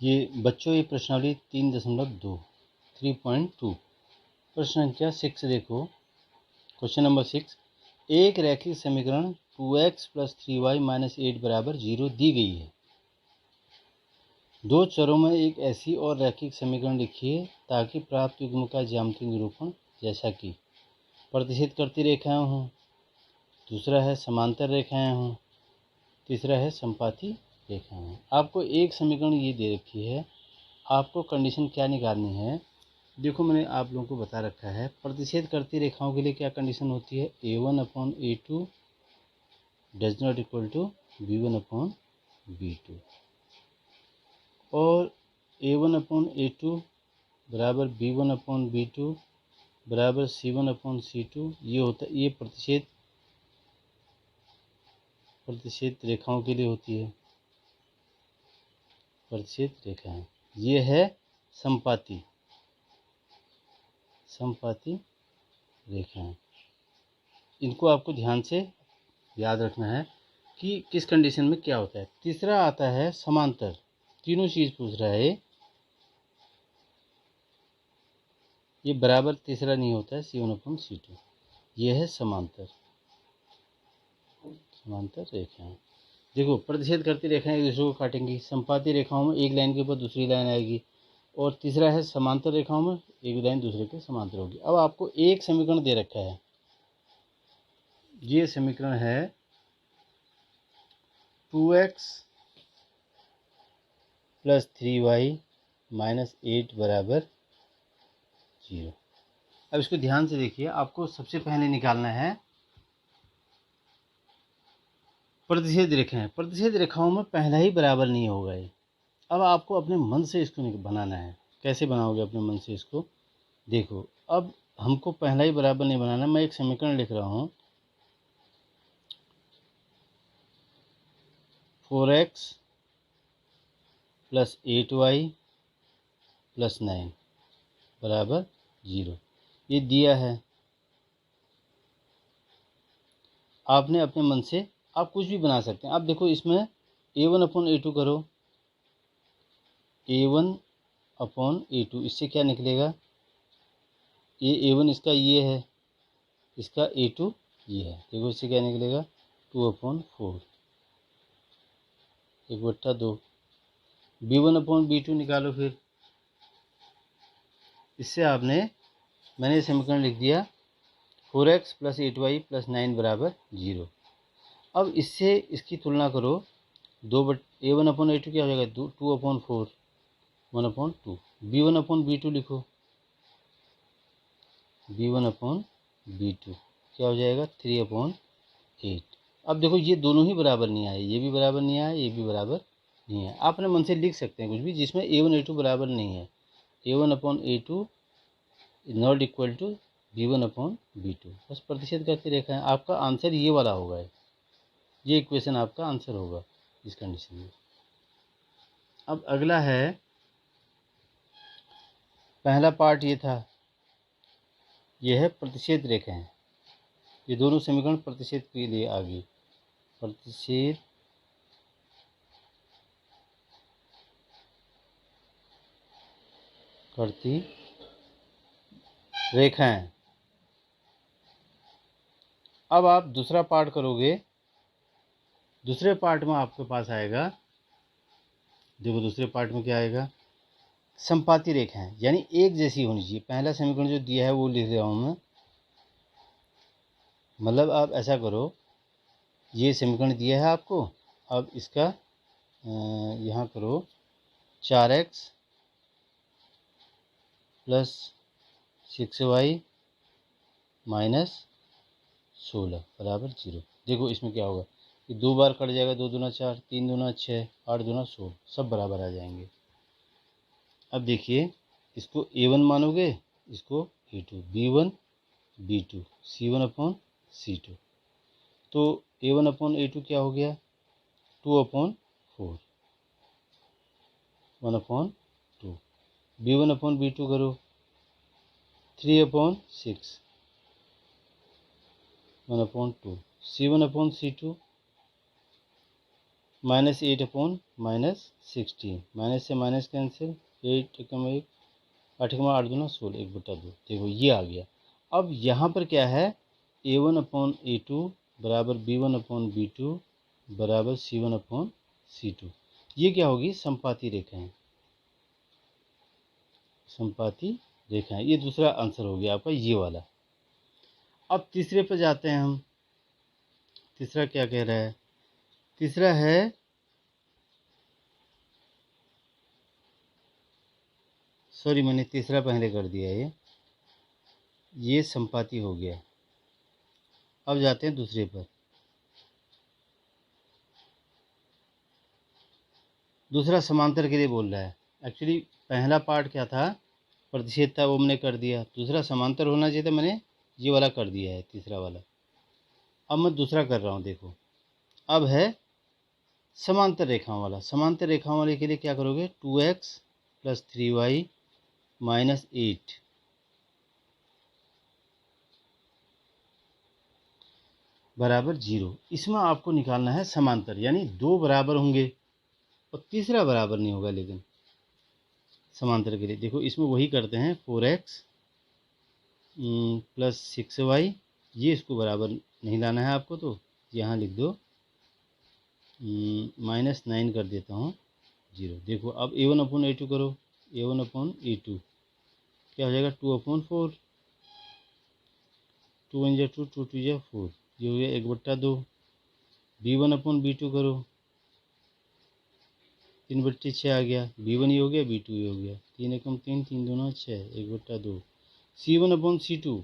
ये बच्चों ये प्रश्नावली 3.2 3.2 प्रश्न संख्या 6 देखो। क्वेश्चन नंबर 6, एक रैखिक समीकरण 2x + 3y - 8 = 0 दी गई है। दो चरों में एक ऐसी और रैखिक समीकरण लिखिए ताकि प्राप्त युग्म का ज्यामितीय निरूपण जैसा कि प्रतिच्छेद करती रेखाएं हों, दूसरा है समांतर रेखाएं हों, तीसरा है संपाती रेखाएं हों। आपको एक समीकरण ये दे रखी है, आपको कंडीशन क्या निकालनी है। देखो मैंने आप लोगों को बता रखा है, प्रतिच्छेद करती रेखाओं के लिए क्या कंडीशन होती है, a1/a2 does not equal to b1/b2 और a1/a2 बराबर b1/b2 बराबर c1/c2। ये होता है, ये प्रतिच्छेद रेखाओं के लिए होती है, प्रतिच्छेद रेखाएं। ये है संपाती रेखाएं। इनको आपको ध्यान से याद रखना है कि किस कंडीशन में क्या होता है। तीसरा आता है समांतर, तीनों चीज पूछ रहा है। ये बराबर तीसरा नहीं होता है, c1/c2। ये है समांतर रेखाएं। देखो प्रतिच्छेद करती रेखाएं एक दूसरे को काटेंगी। संपाती रेखाओं में एक लाइन के ऊपर दूसरी लाइन आएगी, और तीसरा है समांतर रेखाओं में एक लाइन दूसरे के समांतर होगी। अब आपको एक समीकरण दे रखा है, ये समीकरण है 2x + 3y - 8 = 0। अब इसको ध्यान से देखिए, आपको सबसे पहले निकालना है प्रतिच्छेद रेखाएं। प्रतिच्छेद रेखाओं में पहला ही बराबर नहीं होगा ये। अब आपको अपने मन से इसको बनाना है। कैसे बनाओगे अपने मन से इसको, देखो। अब हमको पहला ही बराबर नहीं बनाना। मैं एक समीकरण लिख रहा हूँ, 4x + 8y + 9 = 0। ये दिया है। आपने अपने मन से आप कुछ भी बना सकते हैं। आप देखो, इसमें a1/a2 करो, a1/a2, इससे क्या निकलेगा, ये a1 इसका ये है, इसका a2 ये है। देखो इससे क्या निकलेगा, 2/4 1/2। b1/b2 निकालो। फिर इससे मैंने समीकरण लिख दिया, 4x + 8y + 9 = 0। अब इससे इसकी तुलना करो, a1/a2 क्या हो जाएगा, 2/4 1/2। b1/b2 लिखो, b1/b2 क्या हो जाएगा, 3/8। अब देखो ये दोनों ही बराबर नहीं आए, ये भी बराबर नहीं आया, ये भी बराबर नहीं है। आप अपने मन से लिख सकते हैं कुछ भी जिसमें a1/a2 बराबर नहीं है। a1/a2 not equal to b1/b2। बस प्रतिच्छेद करके रेखा है। आपका आंसर ये वाला होगा, ये इक्वेशन आपका आंसर होगा इस कंडीशन में। अब अगला है, पहला पार्ट ये था, ये है प्रतिच्छेद रेखाएं। ये दोनों समीकरण प्रतिच्छेद के लिए आ गई। प्रतिच्छेद करती रेखाएं। अब आप दूसरा पार्ट करोगे, दूसरे पार्ट में आपके पास आएगा, देखो दूसरे पार्ट में क्या आएगा, संपाती रेखाएं, यानी एक जैसी होनी चाहिए। पहला समीकरण जो दिया है वो लिख रहा हूं मैं। मतलब आप ऐसा करो, ये समीकरण दिया है आपको, अब इसका यहाँ करो, 4x + 6y - 16 = 0। देखो इसमें क्या होगा, ये 2 बार कट जाएगा, 2 दूना 4, 3 दूना 6, 8 दूना 16, सब बराबर आ जाएंगे। अब देखिए, इसको a1 मानोगे, इसको a2, b1 b2 c1/c2। तो a1/a2 क्या हो गया, 2/4 1/2। b1/b2 करो, 3/6 1/2। c1/c2 -8/2 माइनस 16, माइनस से माइनस कैंसिल, 8 एकम 1, 8 एकम 8 दूना 16, 1/2। देखो ये आ गया। अब यहाँ पर क्या है, A1/A2 बराबर B1/B2 बराबर C1/C2। ये क्या होगी, समपाती रेखाएं, समपाती रेखाएं। ये दूसरा आंसर हो गया आपका ये वाला। अब तीसरे पर जाते हैं हम। तीसरा क्या कह रहा है, तीसरा है सॉरी मैंने तीसरा पहले कर दिया, ये समपाती हो गया। अब जाते हैं दूसरे पर। दूसरा समांतर के लिए बोल रहा है। एक्चुअली पहला पार्ट क्या था, प्रतिषेध था, वो मैंने कर दिया। दूसरा समांतर होना चाहिए था, मैंने ये वाला कर दिया है, तीसरा वाला। अब मैं दूसरा कर रहा हूँ। देखो अब है समांतर रेखाओं वाला। समांतर रेखाओं वाले के लिए क्या करोगे, 2x + 3y - 8 बराबर 0। इसमें आपको निकालना है समांतर, यानी दो बराबर होंगे और तीसरा बराबर नहीं होगा। लेकिन समांतर के लिए देखो इसमें वही करते हैं, 4x + 6y, ये इसको बराबर नहीं लाना है आपको, तो यहाँ लिख दो -9 कर देता हूँ 0। देखो अब A1/A2 करो, A1/A2 क्या हो जाएगा, 2/4, 2 × 2 2 2 × 4, ये हो गया 1/2। B1/B2 करो, 3/6 आ गया, B1 ही हो गया, B2 ही हो गया, 3 एकम 3, 3 दूना 6, 1/2। C1/C2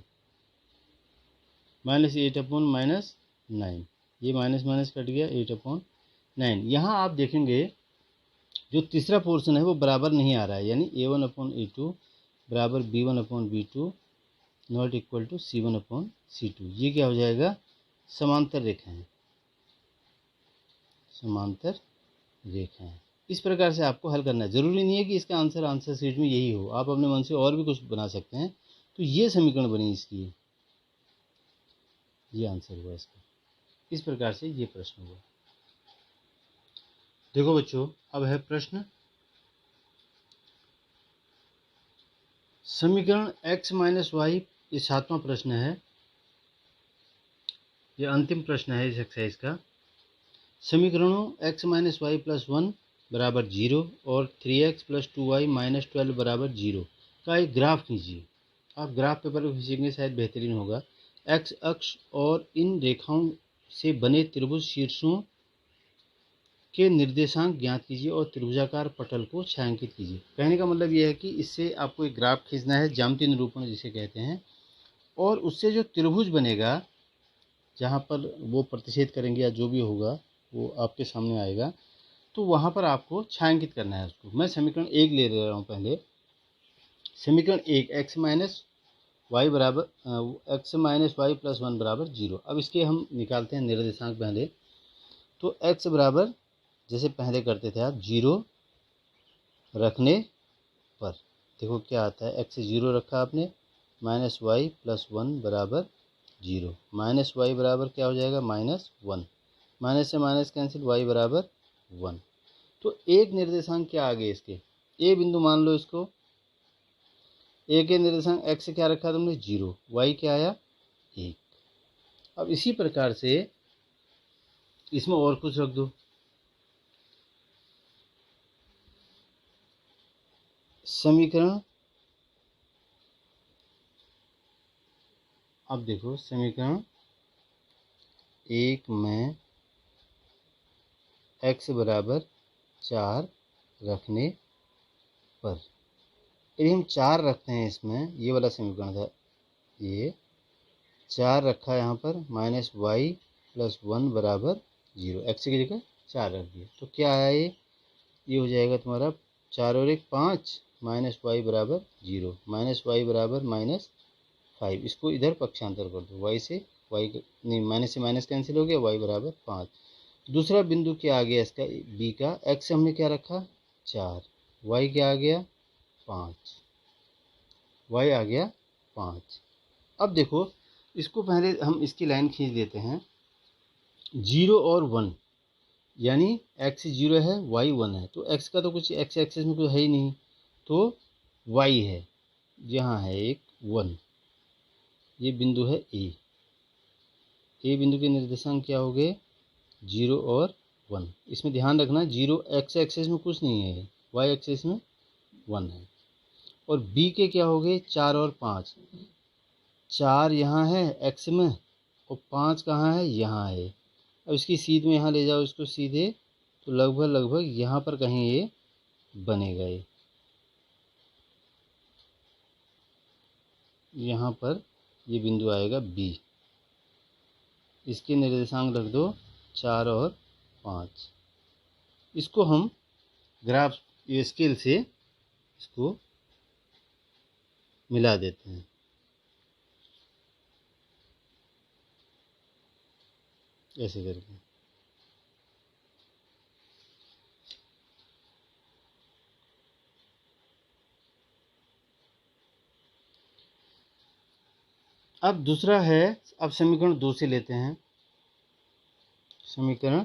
-8/-9, ये माइनस माइनस कट गया, 8/9। यहाँ आप देखेंगे जो तीसरा पोर्शन है वो बराबर नहीं आ रहा है, यानी A1/A2 बराबर B1/B2 not equal to C1/C2। ये क्या हो जाएगा, समांतर रेखाएं, समांतर रेखाएं। इस प्रकार से आपको हल करना है। ज़रूरी नहीं है कि इसका आंसर शीट में यही हो, आप अपने मन से और भी कुछ बना सकते हैं। तो ये समीकरण बनी इसकी, ये आंसर हुआ इसका। इस प्रकार से ये प्रश्न हुआ। देखो बच्चों, अब है प्रश्न समीकरण x - y, ये 7वां प्रश्न है, ये अंतिम प्रश्न है इस एक्सरसाइज का। समीकरणों x - y + 1 बराबर 0 और 3x + 2y - 12 बराबर 0 का एक ग्राफ खींचिए। आप ग्राफ पेपर पर खींचेंगे शायद बेहतरीन होगा। x अक्ष और इन रेखाओं से बने त्रिभुज शीर्षों के निर्देशांक ज्ञात कीजिए और त्रिभुजाकार पटल को छायांकित कीजिए। कहने का मतलब यह है कि इससे आपको एक ग्राफ खींचना है, ज्यामितीय निरूपण जिसे कहते हैं, और उससे जो त्रिभुज बनेगा जहाँ पर वो प्रतिच्छेद करेंगे या जो भी होगा वो आपके सामने आएगा, तो वहाँ पर आपको छायांकित करना है उसको। मैं समीकरण 1 ले रहा हूँ पहले। समीकरण 1 x - y + 1 बराबर 0। अब इसके हम निकालते हैं निर्देशांक पहले। तो x बराबर जैसे पहले करते थे आप 0 रखने पर, देखो क्या आता है, x 0 रखा आपने, -y + 1 बराबर 0, -y बराबर क्या हो जाएगा, -1, माइनस से माइनस कैंसिल, y बराबर 1। तो एक निर्देशांक क्या आ गए इसके, ए बिंदु मान लो इसको। ए के निर्देशांक x से क्या रखा तुमने, 0, y क्या आया, 1। अब इसी प्रकार से इसमें और कुछ रख दो। समीकरण, अब देखो समीकरण 1 में x बराबर 4 रखने पर, यदि हम 4 रखते हैं इसमें, ये वाला समीकरण था, ये 4 रखा यहाँ पर, -y + 1 बराबर 0, x की जगह 4 रख दिया, तो क्या आया, ये हो जाएगा तुम्हारा 4 और 1 5, -y बराबर 0, -y बराबर -5। इसको इधर पक्षांतर कर दो, y से y नहीं, माइनस से माइनस कैंसिल हो गया, y बराबर 5। दूसरा बिंदु क्या आ गया इसका, b का, x हमने क्या रखा 4, y क्या आ गया 5, y आ गया 5। अब देखो इसको पहले हम इसकी लाइन खींच देते हैं, 0 और 1, यानी x 0 है, y 1 है, तो x का तो कुछ x एक्सिस में कुछ है ही नहीं, तो y है, यहाँ है एक 1, ये बिंदु है ए बिंदु के निर्देशांक क्या हो गए 0 और 1। इसमें ध्यान रखना 0 x एक्सिस में कुछ नहीं है, y एक्सिस में 1 है। और b के क्या हो गए 4 और 5, 4 यहाँ है x में और 5 कहाँ है यहाँ है। अब इसकी सीध में यहाँ ले जाओ इसको सीधे, तो लगभग यहाँ पर कहीं ये बनेगा, ये यहाँ पर ये बिंदु आएगा B। इसके निर्देशांक रख दो 4 और 5। इसको हम ग्राफ स्केल से इसको मिला देते हैं। ऐसे करके अब दूसरा है, अब समीकरण 2 से लेते हैं। समीकरण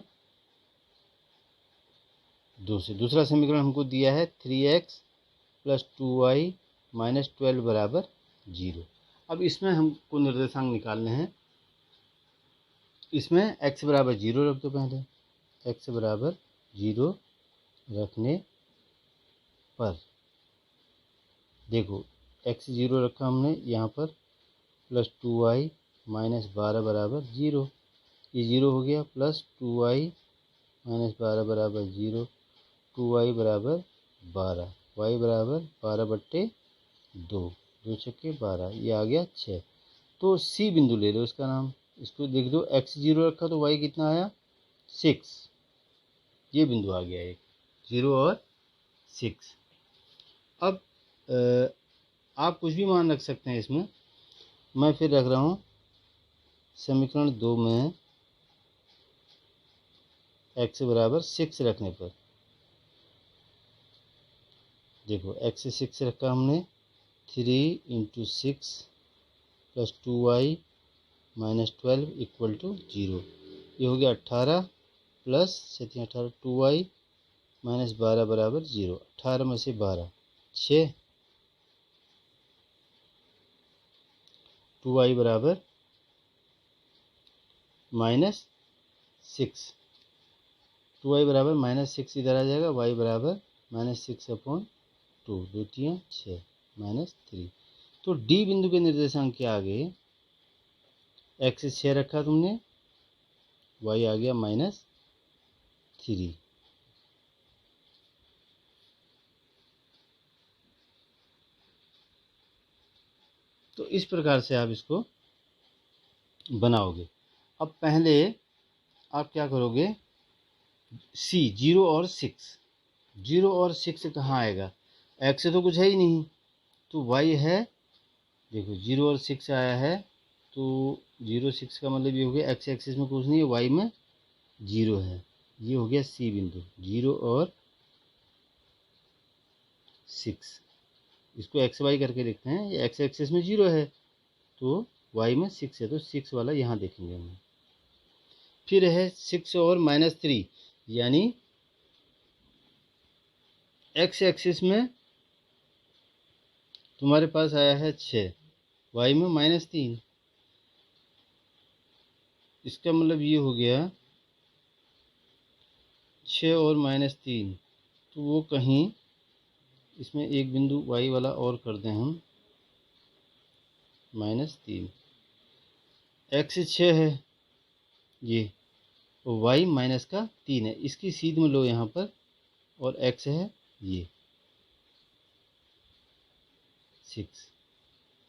2 से दूसरा समीकरण हमको दिया है 3x + 2y - 12 बराबर 0। अब इसमें हमको निर्देशांक निकालने हैं। इसमें x बराबर 0 रख दो, पहले x बराबर 0 रखने पर देखो x 0 रखा हमने यहाँ पर, + 2y - 12 बराबर 0, ये 0 हो गया, + 2y - 12 बराबर 0, 2y बराबर 12, y बराबर 12/2, 2 छक्के 12, ये आ गया 6। तो C बिंदु ले लो इसका नाम, इसको देख दो x 0 रखा तो y कितना आया 6, ये बिंदु आ गया एक 0 और 6। अब आप कुछ भी मान रख सकते हैं इसमें, मैं फिर रख रहा हूँ समीकरण 2 में x बराबर 6 रखने पर देखो x 6 रखा हमने, 3 × 6 + 2y - 12 = 0, ये हो गया 18 + 7 18, 2y - 12 बराबर 0, 18 में से 12 6, 2y बराबर -6, 2y बराबर -6 इधर आ जाएगा, y बराबर -6/2, 2 3 6 -3। तो D बिंदु के निर्देशांक क्या आ गए, x 6 रखा तुमने, y आ गया -3। तो इस प्रकार से आप इसको बनाओगे। अब पहले आप क्या करोगे, C 0 और 6, 0 और 6 कहाँ आएगा, x से तो कुछ है ही नहीं, तो y है, देखो 0 और 6 आया है, तो 0 6 का मतलब ये हो गया x एक्सिस में कुछ नहीं है, y में 0 है, ये हो गया C बिंदु 0 और 6। इसको एक्स वाई करके लिखते हैं, ये x एक्सिस में 0 है तो y में 6 है, तो 6 वाला यहाँ देखेंगे हम। फिर है 6 और -3, यानी x एक्सिस में तुम्हारे पास आया है 6, y में -3, इसका मतलब ये हो गया 6 और -3, तो वो कहीं इसमें एक बिंदु y वाला और कर दें हम, -3, x 6 है ये, और y -3 है, इसकी सीध में लो यहाँ पर, और x है ये 6,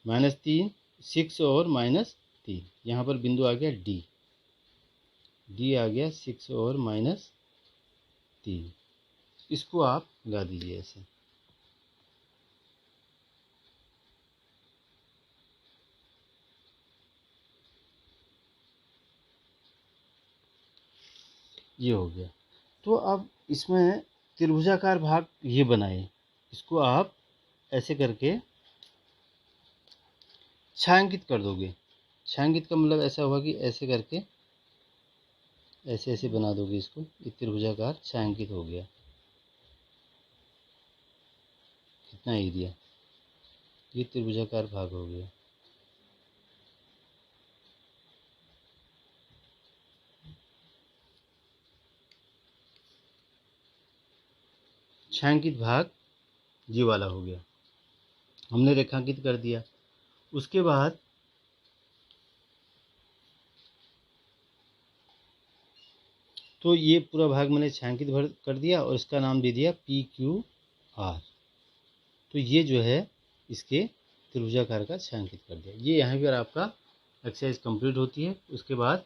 -3, 6 और -3, यहाँ पर बिंदु आ गया D आ गया 6 और -3। इसको आप लगा दीजिए ऐसे। ये हो गया। तो अब इसमें त्रिभुजाकार भाग ये बनाए, इसको आप ऐसे करके छायांकित कर दोगे। छायांकित का मतलब ऐसा होगा कि ऐसे करके ऐसे ऐसे बना दोगे इसको, ये त्रिभुजाकार छायांकित हो गया। कितना एरिया, ये त्रिभुजाकार भाग हो गया। छायांकित भाग ये वाला हो गया, हमने रेखांकित कर दिया। उसके बाद तो ये पूरा भाग मैंने छायांकित भर कर दिया और इसका नाम दे दिया PQR। तो ये जो है इसके त्रिभुजाकार का छायांकित कर दिया। ये यहाँ पर आपका एक्सरसाइज कंप्लीट होती है। उसके बाद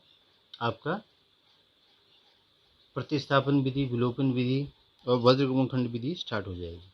आपका प्रतिस्थापन विधि, विलोपन विधि और वज्रगुणनखंड विधि स्टार्ट हो जाएगी।